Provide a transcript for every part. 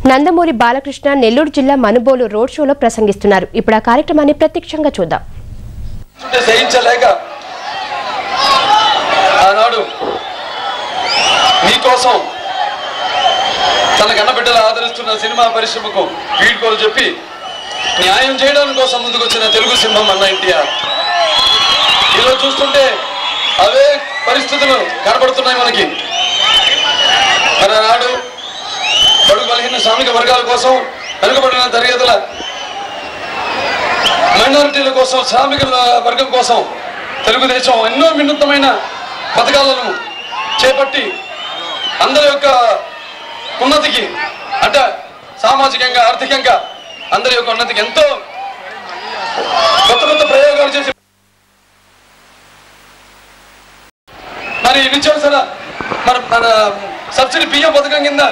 నందమూరి బాలకృష్ణ నెల్లూరు జిల్లా మనుబోలు రోడ్ షోలో ప్రసంగిస్తున్నారు. ఇప్పుడు ఆ కార్యక్రమాన్ని ప్రత్యక్షంగా చూద్దాం. ఆనాడు మీకోసం తన కన్నబిడ్డలు ఆదరిస్తున్న సినిమా పరిశ్రమకు వీడ్కోలు చెప్పి న్యాయం చేయడానికి కోసం ముందుకొచ్చిన తెలుగు సింహం అన్న ఎన్టీఆర్. ఈరోజు చూస్తుంటే అవే పరిస్థితులు కనబడుతున్నాయి మనకి. మరి ఆనాడు బడుగు బలహీన శ్రామిక వర్గాల కోసం, వెనుకబడిన తరగతుల మైనారిటీల కోసం, శ్రామిక వర్గం కోసం తెలుగుదేశం ఎన్నో వినూత్నమైన పథకాలను చేపట్టి అందరి యొక్క ఉన్నతికి, అంటే సామాజికంగా, ఆర్థికంగా అందరి యొక్క ఉన్నతికి ఎంతో కొత్త కొత్త ప్రయోగాలు చేసి మరి నిత్యావసర మన సబ్సిడీ బియ్యం పథకం కింద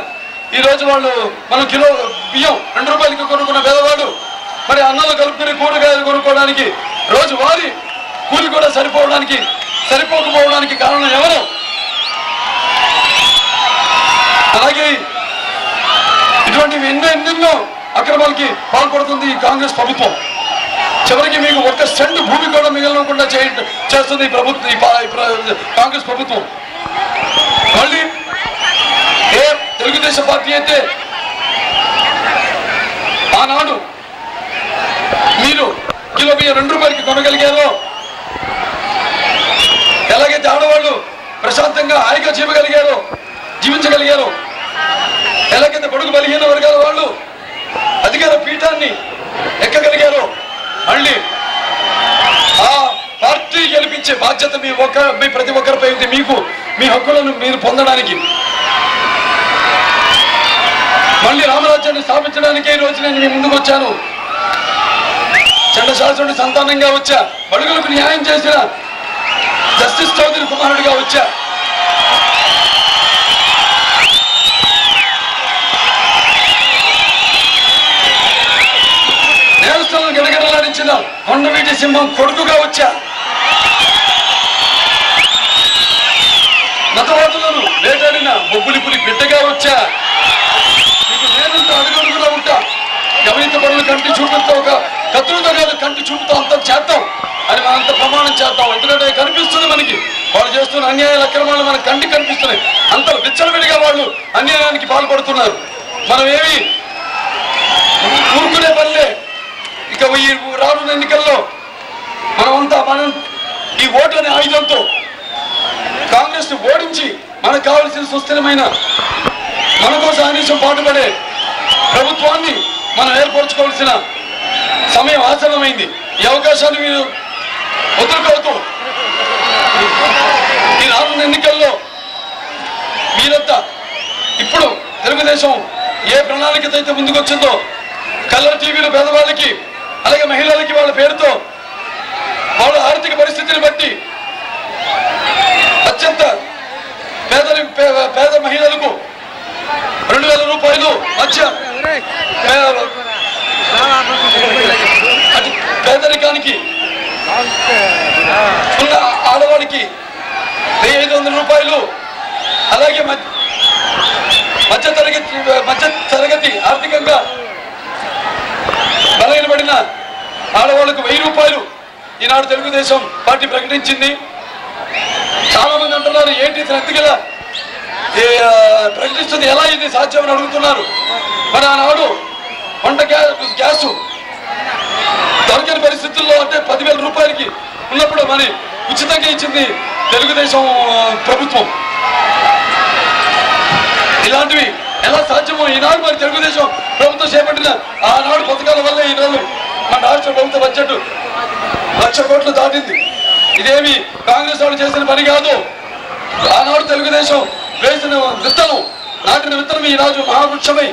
ఈరోజు వాళ్ళు మనం కిలో బియ్యం 2 రూపాయలకి కొనుక్కున్న పేదవాడు మరి అన్నాలు కలుపుకుని కూరగాయలు కొనుక్కోవడానికి రోజు వారి కూలి కూడా సరిపోకపోవడానికి కారణం ఎవరు? అలాగే ఇటువంటివి ఎన్నెన్నో అక్రమాలకి పాల్పడుతుంది ఈ కాంగ్రెస్ ప్రభుత్వం. చివరికి మీకు ఒక్క సెంటు భూమి కూడా మిగలకుండా చేస్తుంది ఈ కాంగ్రెస్ ప్రభుత్వం. మళ్ళీ ఏ తెలుగుదేశం పార్టీ అయితే ఆనాడు మీరు కిలో బియ్యం 2 రూపాయలకి కొనగలిగారో, ఎలాగైతే ఆడవాళ్ళు ప్రశాంతంగా హాయిగా జీవించగలిగారో, ఎలాగైతే బడుగు బలహీన వర్గాల వాళ్ళు అధికార పీఠాన్ని ఎక్కగలిగారో, మళ్ళీ ఆ పార్టీ గెలిపించే బాధ్యత మీ ప్రతి ఒక్కరిపై ఉంది. మీకు మీ హక్కులను మీరు పొందడానికి, మళ్ళీ రామరాజ్యాన్ని స్థాపించడానికి ఈ రోజు నేను మీ ముందుకు వచ్చాను. చండశాసనుడి సంతానంగా వచ్చా, బడుగులకు న్యాయం చేసిన జస్టిస్ చౌదరి కుమారుడిగా వచ్చా. నేరస్తులను గడగడలాడించిన కొండవీటి సింహం కొడుకుగా వచ్చా. మతవాదులను వేటాడిన బొబ్బులిపులి బిడ్డగా వచ్చా. మీకు నేనంతా అడుగడుగులో ఉంటా. అవినీతి పనులు కంటి చూపుతో, ఒక కత్తులతో కాదు కంటి చూపుతో అంత చేద్దాం అని మనంత ప్రమాణం చేద్దాం. ఎందుకంటే కనిపిస్తుంది మనకి వాళ్ళు చేస్తున్న అన్యాయాల అక్రమాలు మన కంటికి కనిపిస్తున్నాయి. అంత విచ్చలవిడిగా వాళ్ళు అన్యాయానికి పాల్పడుతున్నారు. మనం ఏమి ఊరుకునే పనిలే. ఇక ఈ రానున్న ఎన్నికల్లో మనం ఈ ఓటు అనే ఆయుధంతో కాంగ్రెస్ ను ఓడించి మనకు కావలసిన సుస్థిరమైన, మన కోసం అనిశం పాటుపడే ప్రభుత్వాన్ని మనం ఏర్పరచుకోవాల్సిన సమయం ఆసన్నమైంది. ఈ అవకాశాన్ని మీరు వదులుకోవద్దు. ఈ రానున్న ఎన్నికల్లో మీరంతా ఇప్పుడు తెలుగుదేశం ఏ ప్రణాళికతో అయితే ముందుకొచ్చిందో, కలర్ టీవీలు పేదవాళ్ళకి, అలాగే మహిళలకి వాళ్ళ పేరుతో వాళ్ళ ఆర్థిక పరిస్థితిని బట్టి అత్యంత పేద మహిళలకు 2000 రూపాయలు పేదరికానికి ఉన్న ఆడవాడికి 1500 రూపాయలు, అలాగే మధ్య తరగతి ఆర్థికంగా బలహీనపడిన ఆడవాళ్లకు 1000 రూపాయలు ఈనాడు తెలుగుదేశం పార్టీ ప్రకటించింది. చాలా మంది అంటున్నారు, ఏంటి ఎందుకలా ప్రకటిస్తుంది, ఎలా ఇది సాధ్యమని అడుగుతున్నారు. మరి ఆనాడు వంట గ్యాస్ దొరకని పరిస్థితుల్లో, అంటే 10,000 రూపాయలకి ఉన్నప్పుడు మరి ఉచితంగా ఇచ్చింది తెలుగుదేశం ప్రభుత్వం. ఇలాంటివి ఎలా సాధ్యమో ఈనాడు మరి తెలుగుదేశం ప్రభుత్వం చేపట్టిన ఆనాడు పథకాల వల్ల ఈనాడు మన రాష్ట్ర ప్రభుత్వ బడ్జెట్ 1,00,000 కోట్లు దాటింది. ఇదేమి కాంగ్రెస్ వాళ్ళు చేసిన పని కాదు. ఆనాడు తెలుగుదేశం వేసిన విత్తనం, నాటిన విత్తనం ఈరోజు మహావృక్షమై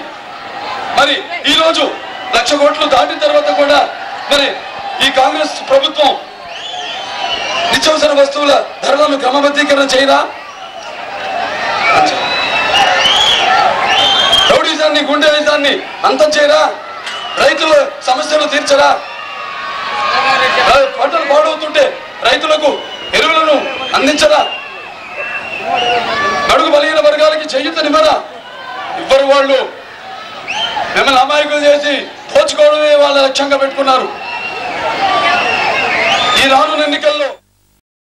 మరి ఈరోజు 1,00,000 కోట్లు దాటిన తర్వాత కూడా మరి ఈ కాంగ్రెస్ ప్రభుత్వం నిత్యావసర వస్తువుల ధరలను క్రమబద్ధీకరణ చేయరా? రౌడీజాన్ని, గుండెలిజాన్ని అంతం చేయరా? రైతుల సమస్యలు తీర్చరా? పంటలు పాడవుతుంటే రైతులకు ఎరువులను అందించరా? బడుగు బలహీన వర్గాలకి చేయూతనివ్వరా? ఇవ్వరు వాళ్ళు. మిమ్మల్ని అమాయకులు చేసి దోచుకోవడమే వాళ్ళ లక్ష్యంగా పెట్టుకున్నారు. ఈ రానున్న ఎన్నికల్లో